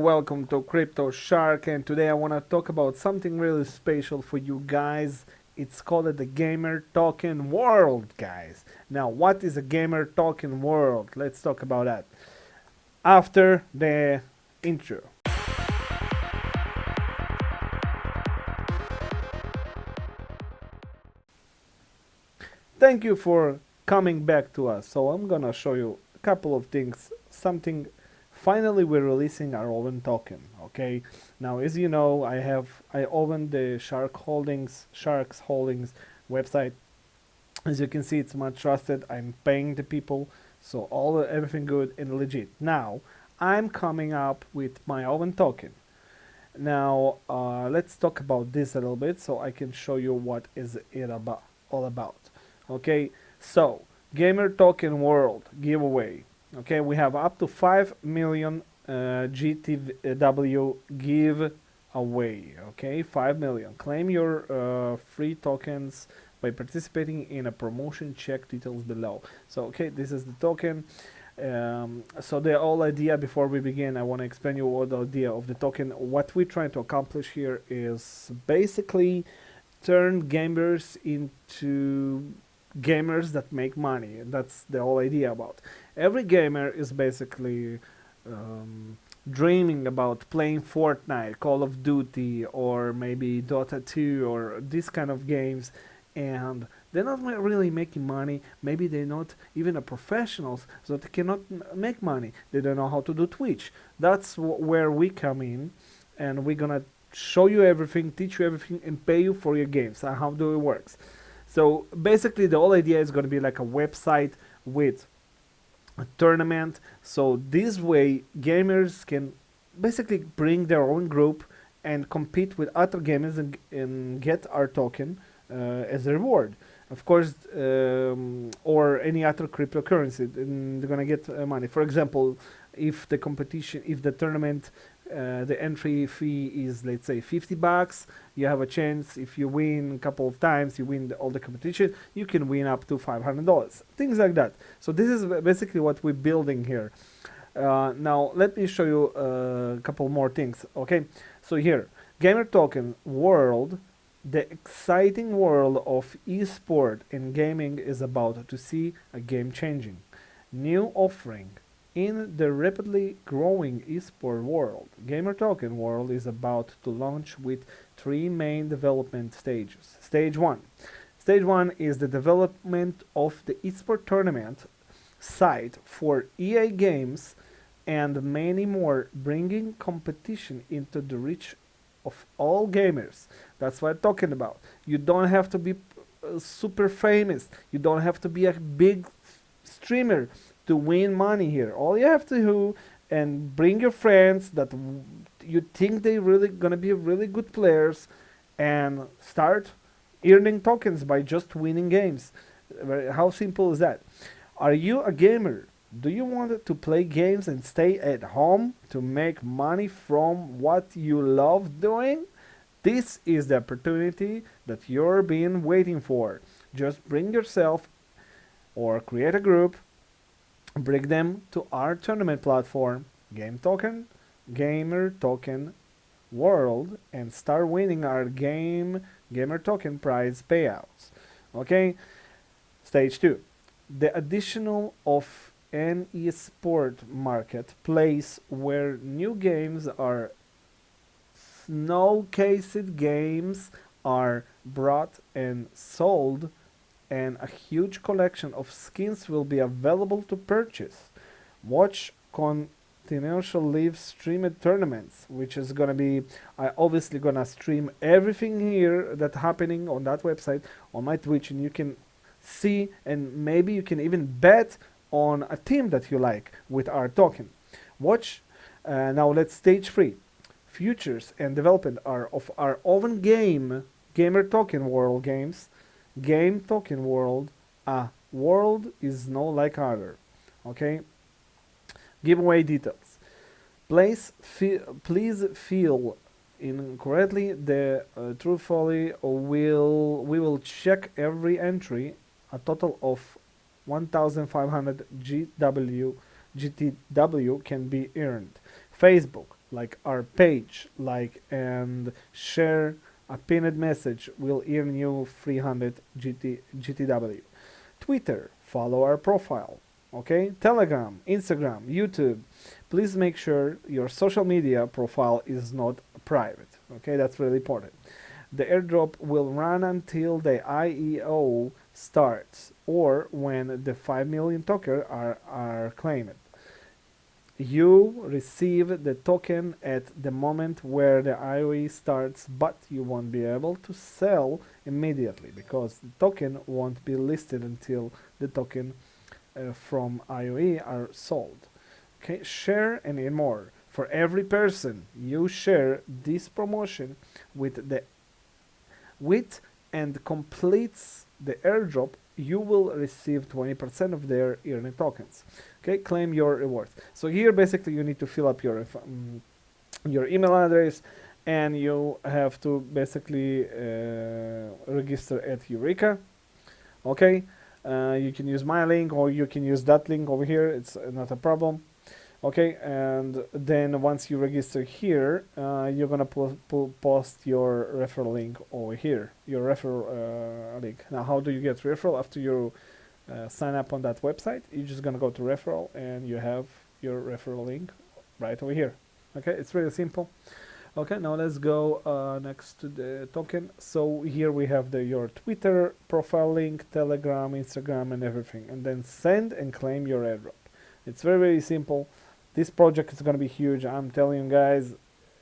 welcome to Crypto Shark, and today I want to talk about something really special for you guys. It's called the Gamer Token World, guys. Now, what is a Gamer Token World? Let's talk about that after the intro. Thank you for coming back to us. So I'm gonna show you a couple of things. Something. Finally, we're releasing our own token. Okay. Now, as you know, I own the Sharks Holdings website. As you can see, it's much trusted. I'm paying the people, so everything good and legit. Now, I'm coming up with my own token. Now, let's talk about this a little bit, so I can show you what is it all about. Okay, so Gamer Token World giveaway. Okay, we have up to 5 million GTW giveaway. Okay, 5 million. Claim your free tokens by participating in a promotion. Check details below. So, okay, this is the token. So the whole idea, before we begin, I want to explain you what the idea of the token. What we're trying to accomplish here is basically turn gamers into gamers that make money. That's the whole idea about. Every gamer is basically dreaming about playing Fortnite, Call of Duty, or maybe Dota 2, or this kind of games, and they're not really making money. Maybe they're not even a professionals, so they cannot make money. They don't know how to do Twitch. That's where we come in, and we're gonna show you everything, teach you everything, and pay you for your games. How do it works? So basically, the whole idea is going to be like a website with a tournament. So this way, gamers can basically bring their own group and compete with other gamers and get our token as a reward. Of course, or any other cryptocurrency, and they're going to get money. For example, if the tournament, the entry fee is, let's say, $50, you have a chance. If you win a couple of times, you win all the competition, you can win up to $500, things like that. So this is basically what we're building here. Now let me show you a couple more things. Okay, so here, Gamer Token World, the exciting world of esport and gaming is about to see a game changing new offering. In the rapidly growing esport world, Gamer Token World is about to launch with 3 main development stages. Stage 1. Stage 1 is the development of the esport tournament site for EA games and many more, bringing competition into the reach of all gamers. That's what I'm talking about. You don't have to be super famous. You don't have to be a big streamer to win money here. All you have to do and bring your friends that you think they really gonna be really good players and start earning tokens by just winning games. How simple is that? Are you a gamer? Do you want to play games and stay at home to make money from what you love doing? This is the opportunity that you're been waiting for. Just bring yourself or create a group, bring them to our tournament platform, Gamer Token World, and start winning our Gamer Token prize payouts. Okay, stage 2, the additional of an esport marketplace where new games are showcased, games are brought and sold, and a huge collection of skins will be available to purchase. Watch continual live streamed tournaments, which is gonna be, I obviously gonna stream everything here that's happening on that website on my Twitch, and you can see, and maybe you can even bet on a team that you like with our token. Watch. Now let's stage 3. Futures and development are of our own game, Gamer Token World games. Game Token World, a world is no like other. Okay. Giveaway details. Please fill in correctly the truthfully. We will check every entry. A total of 1,500 GTW can be earned. Facebook, like our page, like and share a pinned message will earn you 300 GTW. Twitter, follow our profile. Okay, Telegram, Instagram, YouTube. Please make sure your social media profile is not private. Okay, that's really important. The airdrop will run until the IEO starts or when the 5 million tokens are claimed. You receive the token at the moment where the IOE starts, but you won't be able to sell immediately because the token won't be listed until the token from IOE are sold. Okay, share and more. For every person you share this promotion with and completes the airdrop, you will receive 20% of their earning tokens. Okay, claim your rewards. So here basically you need to fill up your email address, and you have to basically register at Eureka. Okay, you can use my link or you can use that link over here. It's not a problem. Okay, and then once you register here, you're gonna post your referral link over here, your referral link. Now, how do you get referral? After you sign up on that website, you're just gonna go to referral and you have your referral link right over here. Okay, it's really simple. Okay, now let's go next to the token. So here we have your Twitter profile link, Telegram, Instagram, and everything, and then send and claim your airdrop. It's very, very simple. This project is going to be huge. I'm telling you guys,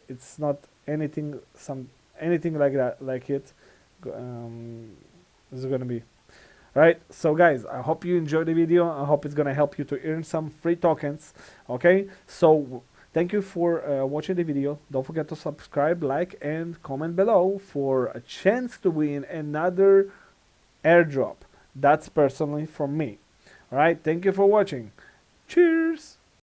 it's not anything like that like it. This is going to be right. So guys, I hope you enjoyed the video. I hope it's going to help you to earn some free tokens. Okay, so thank you for watching the video. Don't forget to subscribe, like, and comment below for a chance to win another airdrop. That's personally from me. All right, thank you for watching. Cheers.